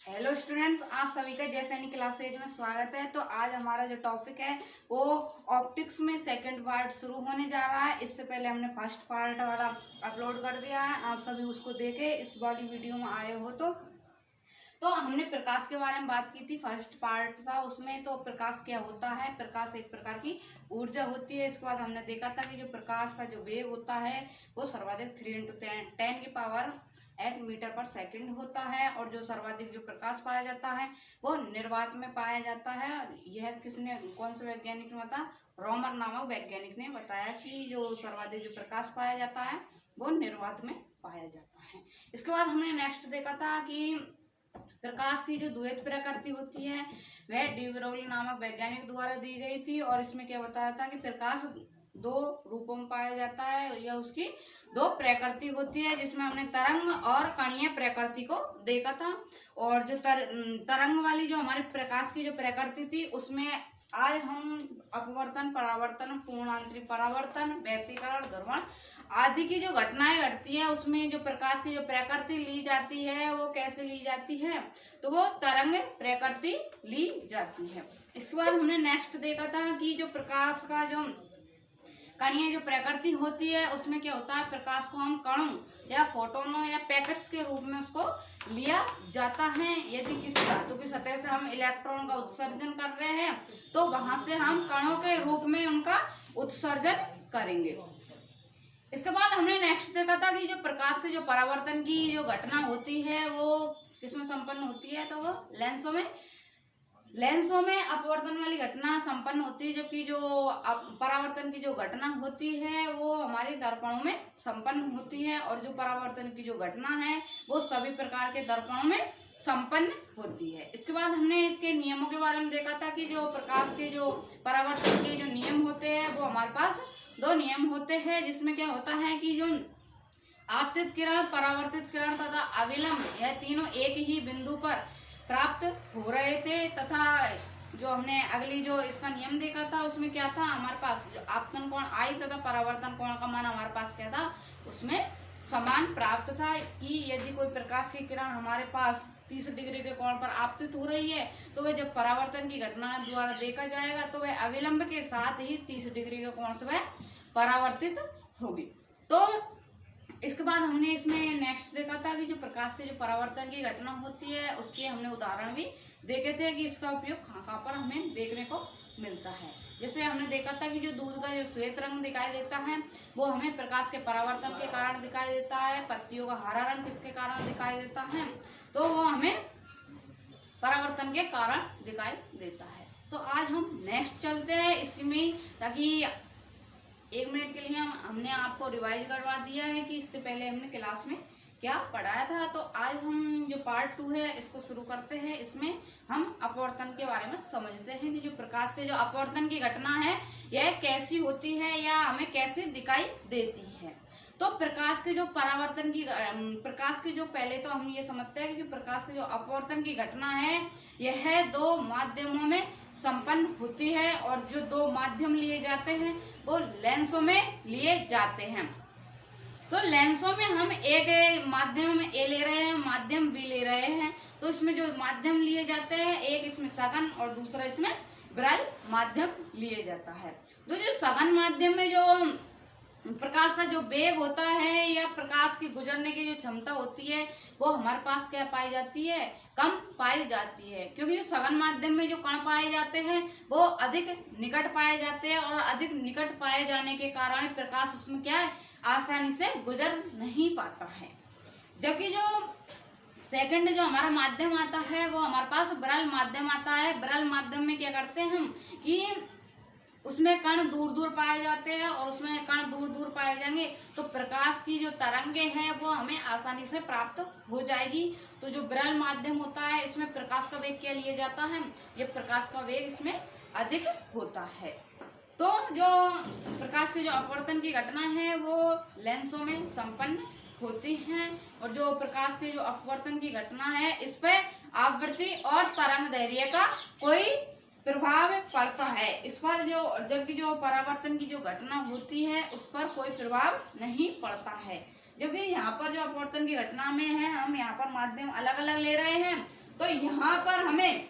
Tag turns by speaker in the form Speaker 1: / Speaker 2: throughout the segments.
Speaker 1: Hello students, आप सभी का जय सैनिक क्लासेज में स्वागत है। तो आज हमारा जो टॉपिक है वो ऑप्टिक्स में सेकंड पार्ट शुरू होने जा रहा है। इससे पहले हमने फर्स्ट पार्ट वाला अपलोड कर दिया है, आप सभी उसको देखे इस वाली वीडियो में आए हो। तो हमने प्रकाश के बारे में बात की थी, फर्स्ट पार्ट था उसमें। तो प्रकाश क्या होता है? प्रकाश एक प्रकार की ऊर्जा होती है। इसके बाद हमने देखा था कि जो प्रकाश का जो वेग होता है वो सर्वाधिक 3 × 10 की पावर 8 मीटर पर सेकंड होता है। और जो सर्वाधिक जो प्रकाश पाया जाता है वो निर्वात में पाया जाता है। यह किसने, कौन से वैज्ञानिक ने बताया? रोमर नामक वैज्ञानिक ने बताया कि जो सर्वाधिक जो प्रकाश पाया जाता है वो निर्वात में पाया जाता है। इसके बाद हमने नेक्स्ट देखा था कि प्रकाश की जो द्वैत प्रकृति होती है वह डी ब्रोगली नामक वैज्ञानिक द्वारा दी गई थी। और इसमें क्या बताया था कि प्रकाश दो रूपों में पाया जाता है, या उसकी दो प्रकृति होती है, जिसमें हमने तरंग और कणीय प्रकृति को देखा था। और जो तरंग वाली जो हमारे प्रकाश की जो प्रकृति थी उसमें आज हम अपवर्तन, परावर्तन, पूर्णांतरिक परावर्तन, व्यतिकरण, ध्रुवण आदि की जो घटनाएं घटती है उसमें जो प्रकाश की जो प्रकृति ली जाती है वो कैसे ली जाती है? तो वो तरंग प्रकृति ली जाती है। इसके बाद हमने नेक्स्ट देखा था कि जो प्रकाश का जो कणीय जो प्रकृति होती है उसमें क्या होता है, प्रकाश को हम कणों या फोटोनों या पैकेट्स के रूप में उसको लिया जाता है। यदि किसी धातु की सतह से हम इलेक्ट्रॉन का उत्सर्जन कर रहे हैं तो वहां से हम कणों के रूप में उनका उत्सर्जन करेंगे। इसके बाद हमने नेक्स्ट देखा था कि जो प्रकाश के जो परावर्तन की जो घटना होती है वो किसमें संपन्न होती है? तो वो लेंसों में अपवर्तन वाली घटना संपन्न होती है, जबकि जो परावर्तन की जो घटना होती है वो हमारे दर्पणों में संपन्न होती है। और जो परावर्तन की जो घटना है वो सभी प्रकार के दर्पणों में संपन्न होती है। इसके बाद हमने इसके नियमों के बारे में देखा था कि जो प्रकाश के जो परावर्तन के जो नियम होते हैं वो हमारे पास दो नियम होते हैं, जिसमें क्या होता है कि जो आपतित किरण, परावर्तित किरण तथा अविलंब, यह तीनों एक ही बिंदु पर प्राप्त हो रहे थे। तथा जो हमने अगली जो इसका नियम देखा था उसमें क्या था, हमारे पास जो आपतन कोण आई तथा परावर्तन कोण का मान हमारे पास क्या था, उसमें समान प्राप्त था। कि यदि कोई प्रकाश की किरण हमारे पास 30 डिग्री के कोण पर आपतित हो रही है तो वह जब परावर्तन की घटना द्वारा देखा जाएगा तो वह अविलंब के साथ ही 30 डिग्री के कोण से वह परावर्तित होगी। तो इसके बाद हमने इसमें नेक्स्ट देखा था कि जो प्रकाश के जो परावर्तन की घटना होती है उसके हमने उदाहरण भी देखे थे कि इसका उपयोग कहाँ पर हमें देखने को मिलता है। जैसे हमने देखा था कि जो दूध का जो श्वेत रंग दिखाई देता है वो हमें प्रकाश के परावर्तन के कारण दिखाई देता है। पत्तियों का हरा रंग किसके कारण दिखाई देता है? तो वो हमें परावर्तन के कारण दिखाई देता है। तो आज हम नेक्स्ट चलते हैं इसमें, ताकि 1 मिनट के लिए हमने आपको रिवाइज करवा दिया है कि इससे पहले हमने क्लास में क्या पढ़ाया था। तो आज हम जो पार्ट 2 है इसको शुरू करते हैं। इसमें हम अपवर्तन के बारे में समझते हैं कि जो प्रकाश के जो अपवर्तन की घटना है यह कैसी होती है या हमें कैसे दिखाई देती है। तो प्रकाश के जो परावर्तन की प्रकाश के जो पहले तो हम ये समझते हैं कि जो प्रकाश के जो अपवर्तन की घटना है यह दो माध्यमों में संपन्न होती है। और जो दो माध्यम लिए जाते हैं वो लेंसों में लिए जाते हैं। तो लेंसों में हम एक माध्यम में ए ले रहे हैं, माध्यम बी ले रहे हैं। तो इसमें जो माध्यम लिए जाते हैं, एक इसमें सघन और दूसरा इसमें विरल माध्यम लिए जाता है। तो जो सघन माध्यम में जो प्रकाश का जो वेग होता है या प्रकाश की गुजरने की जो क्षमता होती है वो हमारे पास क्या पाई जाती है? कम पाई जाती है। क्योंकि जो सघन माध्यम में जो कण पाए जाते हैं वो अधिक निकट पाए जाते हैं, और अधिक निकट पाए जाने के कारण प्रकाश उसमें क्या है, आसानी से गुजर नहीं पाता है। जबकि जो सेकंड जो हमारा माध्यम आता है वो हमारे पास विरल माध्यम आता है। विरल माध्यम में क्या करते हैं हम कि उसमें कण दूर दूर पाए जाते हैं, और उसमें कण दूर दूर पाए जाएंगे तो प्रकाश की जो तरंगे हैं वो हमें आसानी से प्राप्त हो जाएगी। तो जो विरल माध्यम होता है इसमें प्रकाश का वेग क्या लिया जाता है, ये प्रकाश का वेग इसमें अधिक होता है। तो जो प्रकाश की जो अपवर्तन की घटना है वो लेंसों में संपन्न होती हैं। और जो प्रकाश के जो अपवर्तन की घटना है इस पर आवृत्ति और तरंग दैर्घ्य का कोई प्रभाव पड़ता है। इस पर जो जबकि जो परावर्तन की जो घटना होती है उस पर कोई प्रभाव नहीं पड़ता है। जबकि यहाँ पर जो अपवर्तन की घटना में है हम यहाँ पर माध्यम अलग अलग ले रहे हैं तो यहाँ पर हमें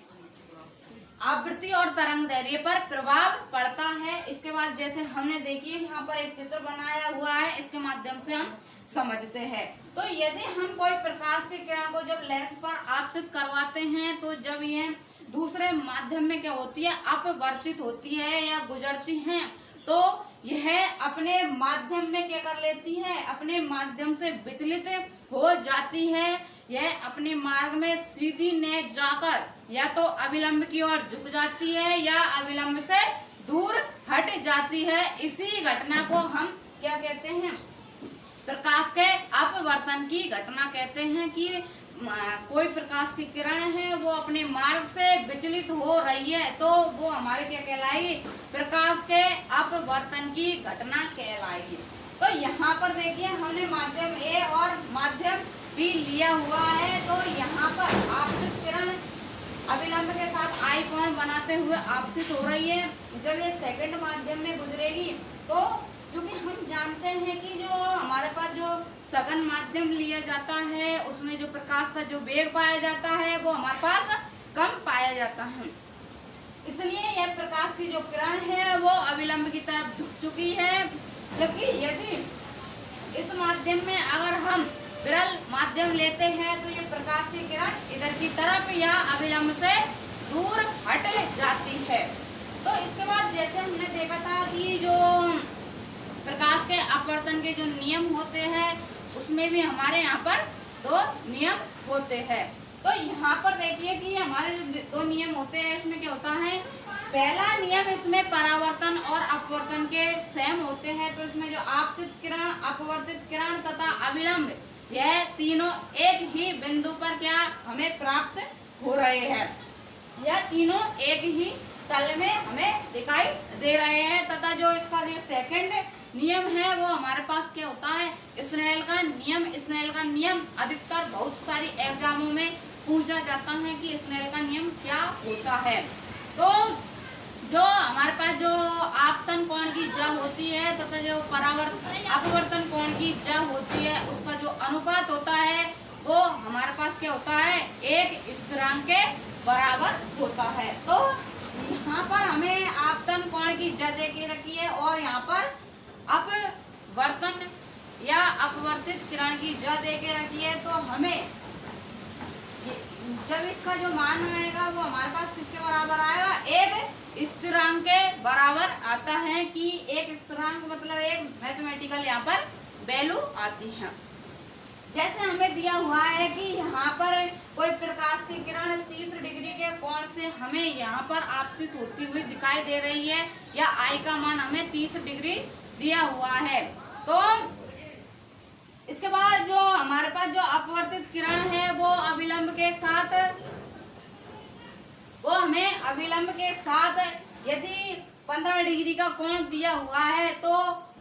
Speaker 1: आवृत्ति और तरंग दैर्घ्य पर प्रभाव पड़ता है। इसके बाद जैसे हमने देखिए यहाँ पर एक चित्र बनाया हुआ है, इसके माध्यम से हम समझते हैं। तो यदि हम कोई प्रकाश की किरण को जब लेंस पर आपतित करवाते हैं तो जब यह दूसरे माध्यम में क्या होती है, अपवर्तित होती है या गुजरती है, तो यह अपने माध्यम में क्या कर लेती है, अपने माध्यम से विचलित हो जाती है। यह अपने मार्ग में सीधी न जाकर या तो अविलंब की ओर झुक जाती है या अविलंब से दूर हट जाती है। इसी घटना को हम क्या कहते हैं, प्रकाश के अपवर्तन की घटना कहते हैं। कि कोई प्रकाश की किरण है वो अपने मार्ग से विचलित हो रही है तो वो हमारे क्या कहलाएगी, प्रकाश के अपवर्तन की घटना कहलाएगी। तो यहाँ पर देखिए हमने माध्यम ए और माध्यम बी लिया हुआ है। तो यहाँ पर आपतित किरण अविलंब के साथ आई कोण बनाते हुए आपतित हो रही है। जब ये सेकंड माध्यम में गुजरेगी तो क्योंकि हम जानते हैं कि जो हमारे पास जो सघन माध्यम लिया जाता है उसमें जो प्रकाश का जो वेग पाया जाता है वो हमारे पास कम पाया जाता है, इसलिए यह प्रकाश की जो किरण है वो अविलंब की तरफ झुक चुकी है। जबकि यदि इस माध्यम में अगर हम विरल माध्यम लेते हैं तो ये प्रकाश की किरण इधर की तरफ या अविलंब से दूर हट जाती है। तो इसके बाद जैसे हमने देखा था कि जो प्रकाश के अपवर्तन के जो नियम होते हैं उसमें भी हमारे यहाँ पर दो नियम होते हैं। तो यहाँ पर देखिए कि हमारे जो दो नियम होते हैं इसमें क्या होता है, पहला नियम इसमें परावर्तन और अपवर्तन के सेम होते हैं। तो इसमें जो आपतित किरण, अपवर्तित किरण तथा अविलंब यह तीनों एक ही बिंदु पर क्या हमें प्राप्त हो रहे हैं, यह तीनों एक ही तल में हमें दिखाई दे रहे हैं। तथा जो इसका जो सेकंड नियम है वो हमारे पास क्या होता है, स्नेल का नियम। स्नेल का नियम अधिकतर बहुत सारी एग्जामों में पूछा जाता है कि स्नेल का नियम क्या होता है। तो जो हमारे पास जो आपतन कोण की जड़ होती है तथा जो अपवर्तन कोण की जड़ होती है उसका जो अनुपात होता है वो हमारे पास क्या होता है, एक स्थिरांक के बराबर होता है। तो यहाँ पर हमें आपतन कोण की जड़ दे के रखी है और यहाँ पर अपवर्तन या अपवर्तित किरण की जड़ दे के रखी है। तो हमें जब इसका जो मान आएगा वो हमारे पास किसके बराबर आएगा, एक स्थिरांक के बराबर आता है। कि एक स्थिरांक मतलब एक मैथमेटिकल यहाँ पर वैल्यू आती है। जैसे हमें दिया हुआ है कि यहाँ पर कोई प्रकाश की किरण 30 डिग्री के कोण से हमें यहाँ पर आपतित होती हुई दिखाई दे रही है या आई का मान हमें 30 डिग्री दिया हुआ है। तो इसके बाद जो हमारे पास जो अपवर्तित किरण है वो अविलंब के साथ, वो हमें अविलंब के साथ यदि 15 डिग्री का कोण दिया हुआ है तो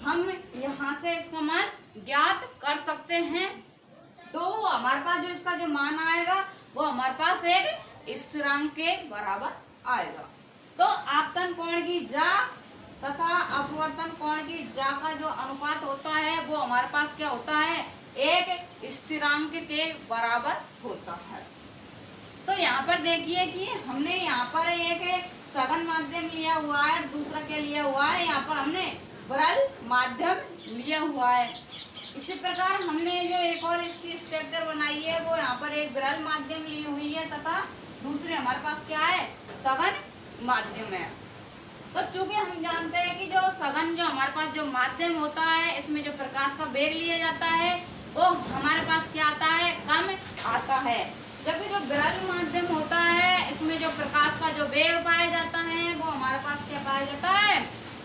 Speaker 1: हम यहाँ से इसका मान ज्ञात कर सकते हैं। तो हमारे पास जो इसका जो मान आएगा वो हमारे पास एक स्थिरांक के बराबर आएगा। तो आपतन कोण की जा तथा अपवर्तन कोण की जा का जो अनुपात होता है वो हमारे पास क्या होता है, एक स्थिरांक के बराबर होता है। तो यहाँ पर देखिए कि हमने यहाँ पर एक सघन माध्यम लिया हुआ है, दूसरा क्या लिया हुआ है, यहाँ पर हमने विरल माध्यम लिया हुआ है। इसी प्रकार हमने जो एक और इसकी स्ट्रक्चर बनाई है वो यहाँ पर एक विरल माध्यम ली हुई है तथा दूसरे हमारे पास क्या है, सघन माध्यम है। तो चूंकि हम जानते हैं कि जो सघन जो हमारे पास जो माध्यम होता है इसमें जो प्रकाश का वेग लिया जाता है वो हमारे पास क्या आता है, कम आता है। जबकि जो विरल माध्यम होता है इसमें जो प्रकाश का जो वेग पाया जाता है वो हमारे पास क्या पाया जाता है,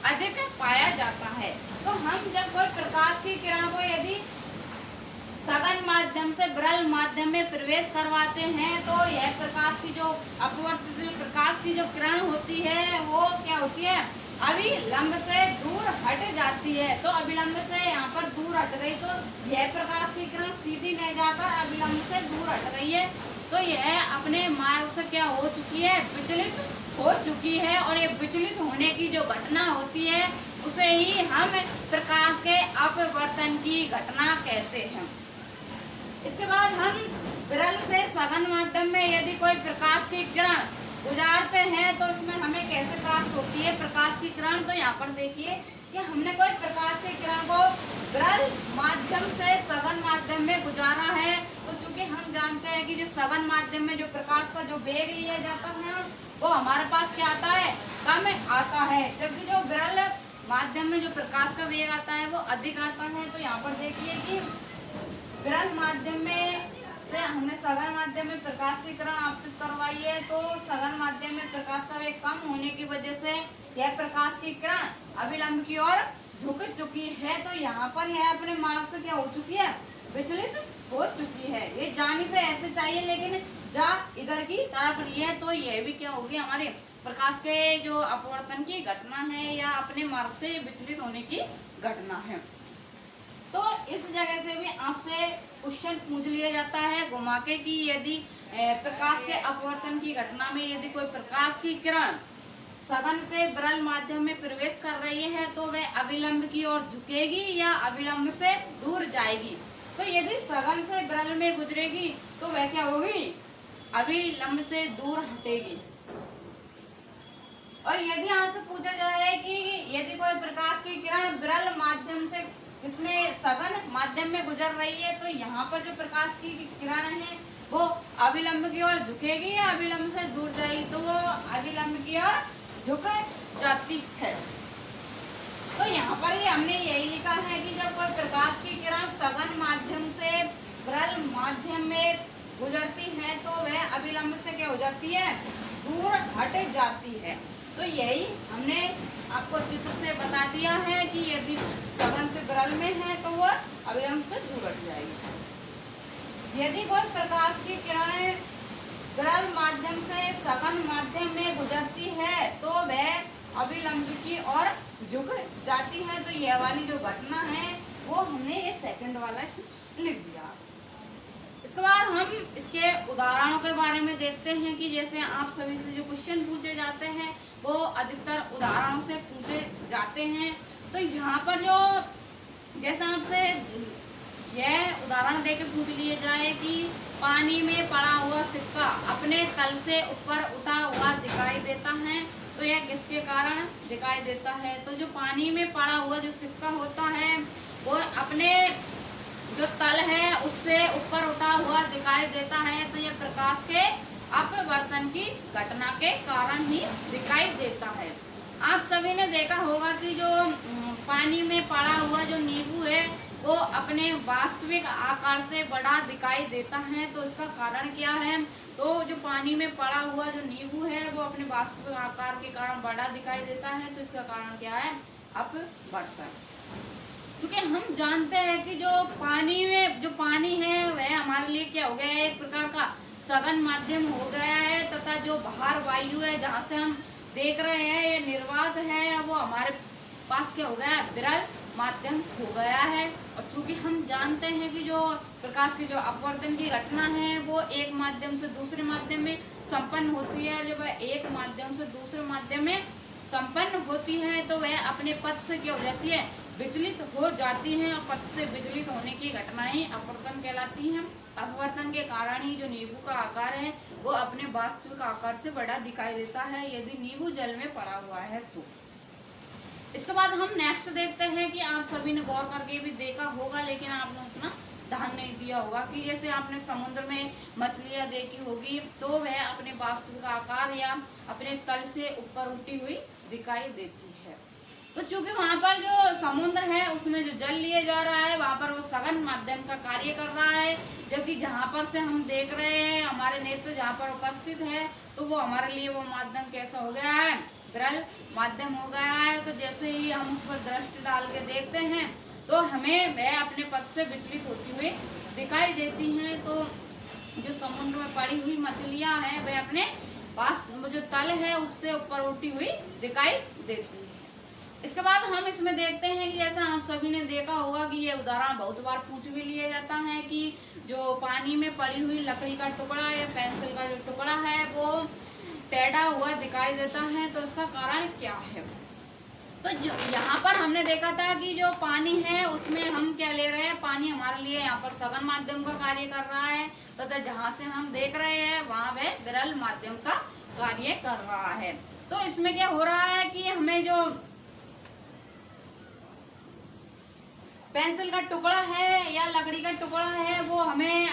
Speaker 1: अधिक पाया जाता है। तो हम जब कोई प्रकाश की किरण को यदि सघन माध्यम से विरल माध्यम में प्रवेश करवाते हैं तो यह प्रकाश की जो अपवर्तित प्रकाश की जो किरण होती है वो क्या होती है, अविलंब से दूर हट जाती है। तो अविलंब से यहाँ पर दूर हट गई तो यह प्रकाश की किरण सीधी नहीं जाकर अविलंब से दूर हट गई है। तो यह अपने मार्ग से क्या हो चुकी है, विचलित हो चुकी है। और ये विचलित होने की जो घटना होती है उसे ही हम प्रकाश के अपवर्तन की घटना कहते हैं। इसके बाद हम विरल से सघन माध्यम में यदि कोई प्रकाश की किरण गुजारते हैं तो इसमें हमें कैसे प्राप्त होती है प्रकाश की किरण। तो यहाँ पर देखिए कि हमने कोई प्रकाश की किरण को विरल माध्यम से सघन माध्यम में गुजारा है, तो चूंकि हम जानते हैं कि जो सघन माध्यम में जो प्रकाश का जो वेग लिया जाता है वो हमारे पास क्या आता है, कम आता है, जबकि जो विरल माध्यम में जो प्रकाश का वेग आता है वो अधिक आता है। तो यहाँ पर देखिए कि विरल माध्यम में से हमने सघन माध्यम में प्रकाश की किरण आपतित करवाई है, तो सघन माध्यम में प्रकाश का वेग कम होने की वजह से यह प्रकाश की किरण अभिलंब की ओर झुक चुकी है। तो यहाँ पर यह अपने मार्ग से क्या हो चुकी है, विचलित हो चुकी है। ये जानी तो ऐसे चाहिए लेकिन जा इधर की तरफ रही है, तो यह भी क्या होगी, हमारे प्रकाश के जो अपवर्तन की घटना है या अपने मार्ग से विचलित होने की घटना है। तो इस जगह से भी आपसे क्वेश्चन पूछ लिया जाता है घुमा के कि यदि प्रकाश के अपवर्तन की घटना में यदि कोई प्रकाश की किरण सघन से विरल माध्यम में प्रवेश कर रही है तो वह अभिलंब की ओर झुकेगी या अभिलंब से दूर जाएगी। तो यदि सघन से विरल में गुजरेगी तो वह क्या होगी, अभिलंब से दूर हटेगी। और यदि आपसे पूछा जाए कि यदि कोई प्रकाश की किरण विरल माध्यम से इसमें सघन माध्यम में गुजर रही है तो यहाँ पर जो प्रकाश की किरण है वो अभिलंब की ओर झुकेगी या अभिलंब से दूर जाएगी, तो वो अभिलंब की ओर झुक जाती है। तो यहाँ पर ही हमने यही लिखा है कि जब कोई प्रकाश की किरण सघन माध्यम से विरल माध्यम में गुजरती है तो वह अभिलंब से क्या हो जाती है, दूर हट जाती है। तो यही हमने आपको चित्र से बता दिया है कि यदि सघन से विरल में है तो वह अभिलंब से दूर हट जाएगी। यदि कोई प्रकाश की किरणें विरल माध्यम से सघन माध्यम में गुजरती है तो वह अभिलंब की ओर झुक जाती है। तो यह वाली जो घटना है वो हमने ये सेकंड वाला लिख दिया। इसके बाद हम इसके उदाहरणों के बारे में देखते हैं कि जैसे आप सभी से जो क्वेश्चन पूछे जाते हैं वो अधिकतर उदाहरणों से पूछे जाते हैं। तो यहाँ पर जो जैसा आपसे यह उदाहरण देके पूछ लिया जाए कि पानी में पड़ा हुआ सिक्का अपने तल से ऊपर उठा हुआ दिखाई देता है, तो यह किसके कारण दिखाई देता है। तो जो पानी में पड़ा हुआ जो सिक्का होता है वो अपने जो तल है उससे ऊपर उठा हुआ दिखाई देता है, तो यह प्रकाश के अपवर्तन की घटना के कारण ही दिखाई देता है। आप सभी ने देखा होगा कि जो पानी में पड़ा हुआ जो नींबू है वो अपने वास्तविक आकार से बड़ा दिखाई देता है, तो इसका कारण क्या है। तो जो पानी में पड़ा हुआ जो नींबू है वो अपने वास्तविक आकार के कारण बड़ा दिखाई देता है, तो इसका कारण क्या है, अपवर्तन। क्योंकि हम जानते हैं कि जो पानी में जो पानी है वह हमारे लिए क्या हो गया है, एक प्रकार का सघन माध्यम हो गया है, तथा जो बाहर वायु है जहाँ से हम देख रहे हैं ये निर्वात है वो हमारे पास क्या हो गया है, विरल माध्यम हो गया है। और चूंकि हम जानते हैं कि जो प्रकाश की जो अपवर्तन की घटना है वो एक माध्यम से दूसरे माध्यम में संपन्न होती है, जब वह एक माध्यम से दूसरे माध्यम में संपन्न होती है तो वह अपने पथ से क्या हो जाती है, विचलित हो जाती हैं। और पथ से विचलित होने की घटनाएं अपवर्तन कहलाती हैं। अपवर्तन के कारण ही जो नींबू का आकार है वो अपने वास्तविक आकार से बड़ा दिखाई देता है यदि नींबू जल में पड़ा हुआ है तो। इसके बाद हम नेक्स्ट देखते हैं कि आप सभी ने गौर करके भी देखा होगा लेकिन आपने उतना ध्यान नहीं दिया होगा कि जैसे आपने समुद्र में मछलियां देखी होगी तो वह अपने वास्तविक आकार या अपने तल से ऊपर उठी हुई दिखाई देती है। तो चूंकि वहां पर जो समुद्र है उसमें जो जल लिए जा रहा है वहां पर वो सघन माध्यम का कार्य कर रहा है, जबकि जहां पर से हम देख रहे हैं हमारे नेत्र जहां पर उपस्थित है तो वो हमारे लिए वो माध्यम कैसा हो गया है, विरल माध्यम हो गया है। तो जैसे ही हम उस पर दृष्टि डाल के देखते हैं तो हमें वह अपने पथ से विचलित होती हुई दिखाई देती हैं। तो जो समुद्र में पड़ी हुई मछलियां हैं वह अपने पास जो तल है उससे ऊपर उठी हुई दिखाई देती है। इसके बाद हम इसमें देखते हैं कि जैसा आप सभी ने देखा होगा कि ये उदाहरण बहुत बार पूछ भी लिया जाता है कि जो पानी में पड़ी हुई लकड़ी का टुकड़ा या पेंसिल का जो टुकड़ा है वो टेढ़ा हुआ दिखाई देता है, तो इसका कारण क्या है। तो जो यहाँ पर हमने देखा था कि जो पानी है उसमें हम क्या ले रहे हैं, पानी हमारे लिए यहाँ पर सघन माध्यम का कार्य कर रहा है, तथा जहाँ से हम देख रहे हैं वहां वह विरल माध्यम का कार्य कर रहा है। तो इसमें क्या हो रहा है कि हमें जो पेंसिल का टुकड़ा है या लकड़ी का टुकड़ा है वो हमें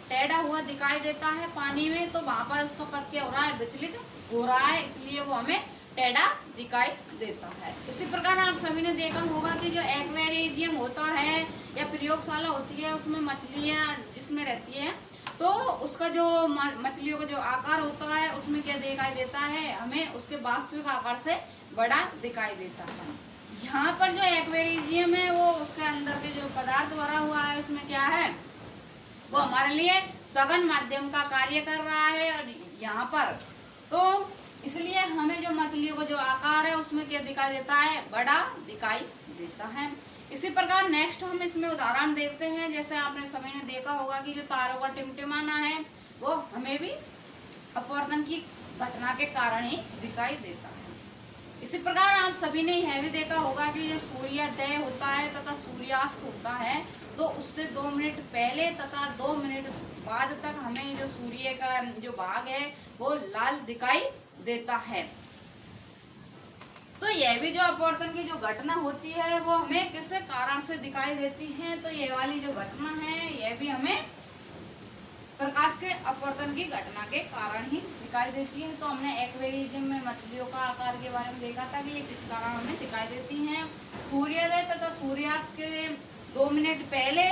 Speaker 1: टेढ़ा हुआ दिखाई देता है पानी में, तो वहां पर उसका पथ क्या हो रहा है, विचलित हो रहा है, इसलिए वो हमें टेढ़ा दिखाई देता है। इसी प्रकार आप सभी ने देखा होगा कि जो एक्वेरियम होता है या प्रयोगशाला होती है उसमें मछलियां जिसमें रहती है, तो उसका जो मछलियों का जो आकार होता है उसमें क्या दिखाई देता है, हमें उसके वास्तविक आकार से बड़ा दिखाई देता है। यहाँ पर जो एक्वेरियम है वो उसके अंदर के जो पदार्थ भरा हुआ है उसमें क्या है, वो हमारे लिए सघन माध्यम का कार्य कर रहा है। और यहाँ पर तो इसलिए हमें जो मछलियों का जो आकार है उसमें क्या दिखाई देता है, बड़ा दिखाई देता है। इसी प्रकार नेक्स्ट हम इसमें उदाहरण देखते हैं। जैसे आपने सभी ने देखा होगा कि जो तारों का टिमटिमाना है वो हमें भी अपवर्तन की घटना के कारण ही दिखाई देता है। इसी प्रकार आप सभी ने यह भी देखा होगा कि जब सूर्योदय होता है तथा सूर्यास्त होता है तो उससे 2 मिनट पहले तथा 2 मिनट बाद तक हमें जो सूर्य का जो भाग है वो लाल दिखाई देता है। तो यह भी जो अपवर्तन की जो घटना होती है वो हमें किस कारण से दिखाई देती है, तो ये वाली जो घटना है यह भी हमें प्रकाश के अपवर्तन की घटना के कारण ही दिखाई देती है। तो हमने एक्वेरियम में मछलियों का आकार के बारे में देखा था कि ये किस कारण हमें दिखाई देती हैं। सूर्योदय तथा सूर्यास्त के 2 मिनट पहले,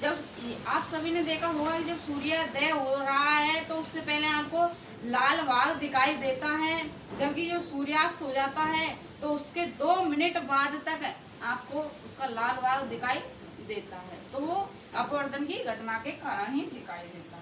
Speaker 1: जब आप सभी ने देखा होगा कि जब सूर्योदय हो रहा है तो उससे पहले आपको लाल भाग दिखाई देता है, जबकि जो सूर्यास्त हो जाता है तो उसके 2 मिनट बाद तक आपको उसका लाल भाग दिखाई देता है। तो वो अपवर्तन की घटना के कारण ही दिखाई देता है।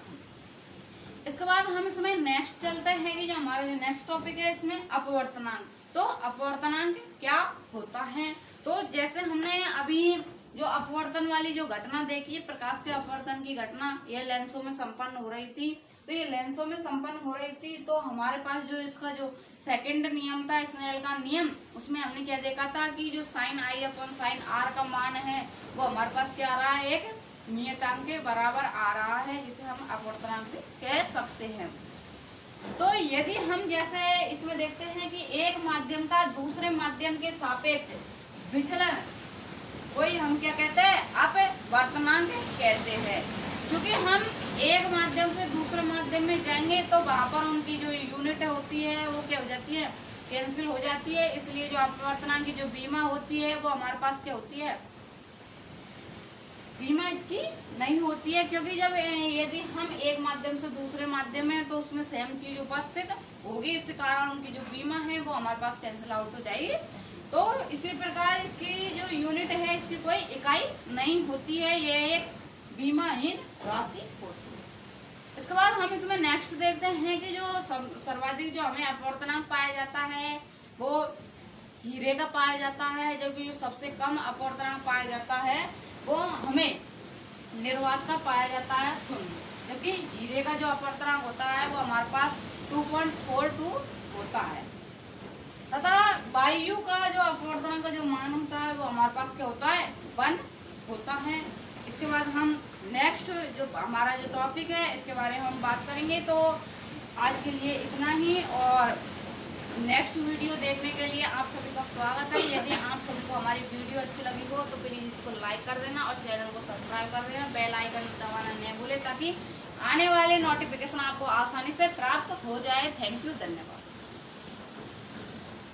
Speaker 1: इसके बाद हम इसमें नेक्स्ट चलते हैं कि जो हमारा जो नेक्स्ट टॉपिक है इसमें अपवर्तनांक। तो अपवर्तनांक क्या होता है, तो जैसे हमने अभी जो अपवर्तन वाली जो घटना देखी है, प्रकाश के अपवर्तन की घटना, यह लेंसों में संपन्न हो रही थी। तो ये लेंसों में संपन्न हो रही थी तो हमारे पास जो इसका जो सेकंड नियम था, स्नेल का नियम, उसमें हमने क्या देखा था कि जो sine I upon sine R का मान है वो हमारे पास क्या आ रहा है, एक नियतांक के बराबर आ रहा है, जिसे हम अपवर्तनांक भी कह सकते हैं। तो यदि हम जैसे इसमें देखते हैं कि एक माध्यम का दूसरे माध्यम के सापेक्ष विचलन, वही हम क्या कहते हैं, अपवर्तनांक कहते हैं। क्योंकि हम एक माध्यम से दूसरे माध्यम में जाएंगे तो वहां पर उनकी जो यूनिट होती है वो क्या हो जाती है, कैंसिल हो जाती है। इसलिए जो अपवर्तनांक की जो बीमा होती है वो हमारे पास क्या होती है, बीमा इसकी नहीं होती है। क्योंकि जब यदि हम एक माध्यम से दूसरे माध्यम में तो उसमें सेम चीज उपस्थित होगी, इस कारण उनकी जो बीमा है वो हमारे पास कैंसिल आउट हो जाएगी। तो इसी प्रकार इसकी जो यूनिट है इसकी कोई इकाई नहीं होती है, यह एक बीमाहीन राशि होती है। इसके बाद हम इसमें नेक्स्ट देखते हैं कि जो सर्वाधिक जो हमें अपवर्तनांक पाया जाता है वो हीरे का पाया जाता है, जबकि जो सबसे कम अपवर्तनांक पाया जाता है वो हमें निर्वात का पाया जाता है 0। जबकि हीरे का जो अपवर्तनांक होता है वो हमारे पास 2.42 होता है, तथा वायु का जो अपवर्तनांक का जो मान होता है वो हमारे पास क्या होता है, 1 होता है। इसके बाद हम नेक्स्ट जो हमारा जो टॉपिक है इसके बारे में हम बात करेंगे। तो आज के लिए इतना ही, और नेक्स्ट वीडियो देखने के लिए आप सभी का स्वागत है। यदि आप सभी को हमारी वीडियो अच्छी लगी हो तो प्लीज़ इसको लाइक कर देना और चैनल को सब्सक्राइब कर देना, बेल आइकन दबाना न भूलें ताकि आने वाले नोटिफिकेशन आपको आसानी से प्राप्त हो जाए। थैंक यू, धन्यवाद।